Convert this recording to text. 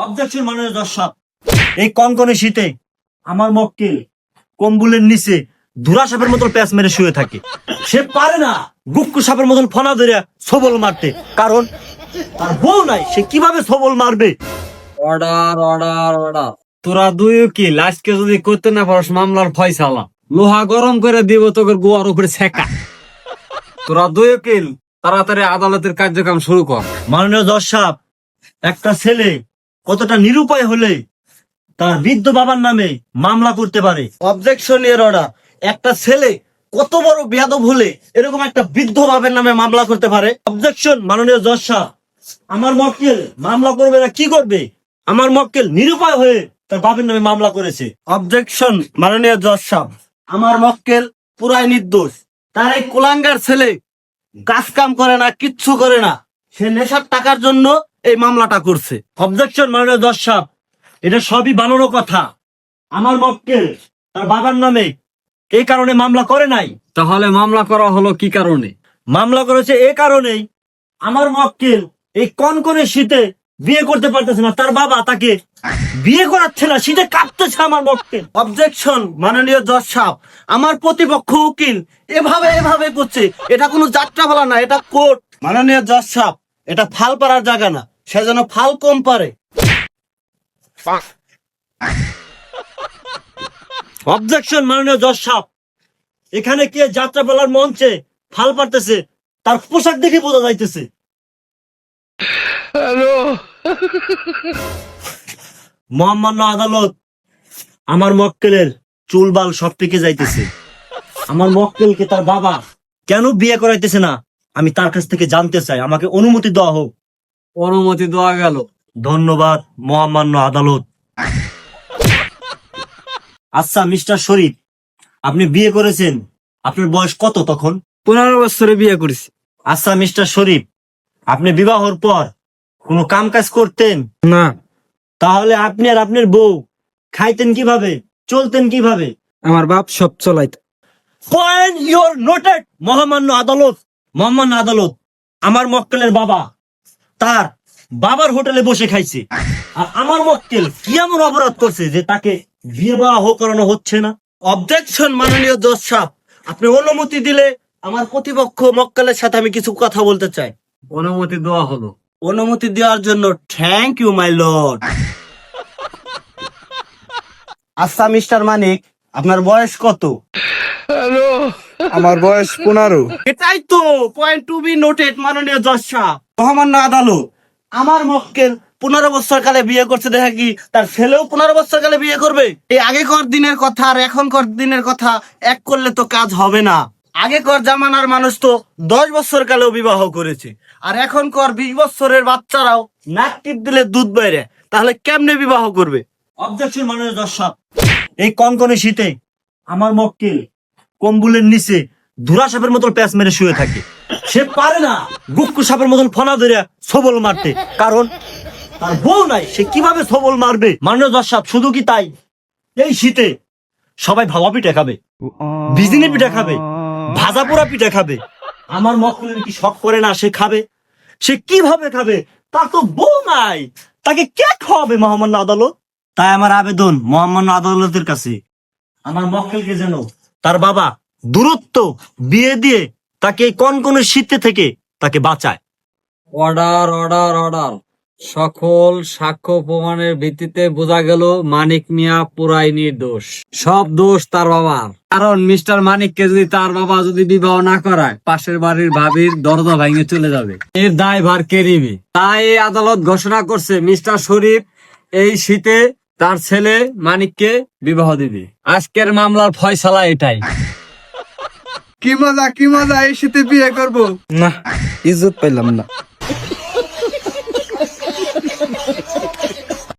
Objection মাননীয় দর্শক, এই কনকনে শীতে আমার মক্কেল কম্বলের নিচে ধুরা সাপের মতো প্যাঁচ মেরে শুয়ে থাকে। সে পারে না গুক্কু সাপের মতন ফনা ধরে সবল মারতে, কারণ তার বউ নাই। সে কিভাবে সবল মারবে? Order order order. তোরা দুই উকিল আজকে যদি করতে না পারস মামলার ফয়সালা, লোহা গরম করে দিব তোকে গোয়ার উপরে ছেকা। তোরা দুই উকিল তাড়াতাড়ি আদালতের কার্যক্রম শুরু কর। মাননীয় দর্শক, একটা ছেলে কতটা নিরুপায় হলে তার বৃদ্ধ বাবার নামে মামলা করতে পারে? অবজেকশন এর অর্ডার। একটা ছেলে কত বড় বেয়াদব হলে এরকম একটা বৃদ্ধ বাবার নামে মামলা করতে পারে? অবজেকশন মাননীয় দর্শক, আমার মক্কেল মামলা করবে না কি করবে? আমার মক্কেল নিরুপায় হয়ে তার বাবার নামে মামলা করেছে। অবজেকশন মাননীয় দর্শক, আমার মক্কেল পুরাই নির্দোষ। তার এই কুলাঙ্গার ছেলে কাজ কাম করে না, কিচ্ছু করে না, সে নেশার টাকার জন্য এই মামলাটা করছে। অবজেকশন মাননীয় দর্শক, এটা সবই বানানো কথা। আমার মক্কেল তার বাবার নামে এই কারণে মামলা করে নাই। তাহলে মামলা করা হলো কি কারণে? মামলা করেছে এই কারণেই, আমার মক্কেল এই কনকনে শীতে বিয়ে করতে পারতেছে না, তার বাবা তাকে বিয়ে করাচ্ছে না, শীতে কাঁপতেছে আমার মক্কেল। অবজেকশন মাননীয় জজ সাহেব, আমার প্রতিপক্ষ উকিল এভাবে করছে, এটা কোনো যাত্রা বলা না, এটা কোর্ট। মাননীয় জজ সাহেব, এটা ফাল পারার জায়গা না, সে যেন ফাল কম পারে। অবজেকশন মাননীয় জজ সাহেব, এখানে কে যাত্রা বলার মঞ্চে ফাল পারতেছে তার পোশাক দেখে বোঝা যাইতেছে। মহামান্য আদালত, আমার মক্কেলের চুলবাল সব পেকে যাইতেছে। আমার মক্কেলকে তার বাবা কেন বিয়ে করাইতেছে না আমি তার কাছ থেকে জানতে চাই, আমাকে অনুমতি দেওয়া হোক। অনুমতি দেওয়া গেল। ধন্যবাদ মহামান্য আদালত। আচ্ছা মিস্টার শরীফ, আপনি বিয়ে করেছেন, আপনার বয়স কত তখন? 15 বছরে বিয়ে করেছি। আচ্ছা মিস্টার শরীফ, আপনি বিবাহর পর কোনো কাম কাজ করতেন না। তাহলে আপনি আর আপনার বউ খাইতেন কিভাবে, চলতেন কিভাবে? আমার বাপ সব চলাইত। পয়েন্ট ইউর নোটেড মহামান্য আদালত। মহামান্য আদালত, আমার মক্কেলের বাবা তার বাবার হোটেলে বসে খাইছে, আর আমার মক্কেল কি এমন অপরাধ করছে যে তাকে বিয়ে বিবাহ করানো হচ্ছে না? অবজেকশন মাননীয় জজ সাহেব, আপনি অনুমতি দিলে আমার প্রতিপক্ষ মক্কেলের সাথে আমি কিছু কথা বলতে চাই। অনুমতি দেওয়া হলো। অনুমতি দেওয়ার জন্য থ্যাংক ইউ মাই লর্ড। আচ্ছা মিস্টার মানিক, আপনার বয়স কত? আমার বয়স 15। এটাই তো পয়েন্ট টু বি নোটেড মাননীয় জজ সাহেব। মহামান্য আদালত, আমার মক্কেল 15 বছর কালে বিয়ে করছে, দেখা কি তার ছেলেও 15 বছর কালে বিয়ে করবে? এই আগেকার দিনের কথা আর এখনকার দিনের কথা এক করলে তো কাজ হবে না। আগেকার জামানার মানুষ তো 10 বছর কালেও বিবাহ করেছে, আর এখনকার 20 বছরের বাচ্চারাও নাক টিপ দিলে দুধ বাইরে, তাহলে কেমনে বিবাহ করবে? অবজেকশন মাননীয় দর্শক, এই কনকনে শীতে আমার মক্কেল কম্বলের নিচে ধুরা সাপের মতো প্যাঁচ মেরে শুয়ে থাকে। সে পারে না গুক্কু সাপের মতন ফনা ধরে সবল মারতে, কারণ তার বউ নাই। সে কিভাবে সবল মারবে? মাননীয় দর্শক, শুধু কি তাই, এই শীতে সবাই ভাবা পিঠা খাবে, বিজিনি পিঠা খাবে, ভাজা পোড়া পিঠা খাবে। আমার মক্কেলের কি শখ করে না সে খাবে? সে কিভাবে খাবে? তার তো বউ নাই, তাকে কে খাওয়াবে? মহামান্য আদালত, তাই আমার আবেদন মহামান্য আদালতের কাছে, আমার মক্কেলকে যেন তার বাবা দূরত্ব বিয়ে দিয়ে তাকে এই কনকনে শীতে থেকে তাকে বাঁচায়। Order order order. সকল সাক্ষ্য প্রমাণের ভিত্তিতে বোঝা গেল মানিক মিয়া পুরাই নির্দোষ। সব দোষ তার বাবার। কারণ মিস্টার মানিককে যদি তার বাবা যদি বিবাহ না করায়, পাশের বাড়ির ভাবির দরজা ভেঙে চলে যাবে, এর দায়ভার কে নিবে? তাই এই আদালত ঘোষণা করছে মিস্টার শরীফ এই শীতে তার ছেলে মানিককে বিবাহ দিবে। আজকের মামলার ফয়সালা এটাই। কি মজা, এই শীতে বিয়ে করবো? না, ইজ্জত পাইলাম না।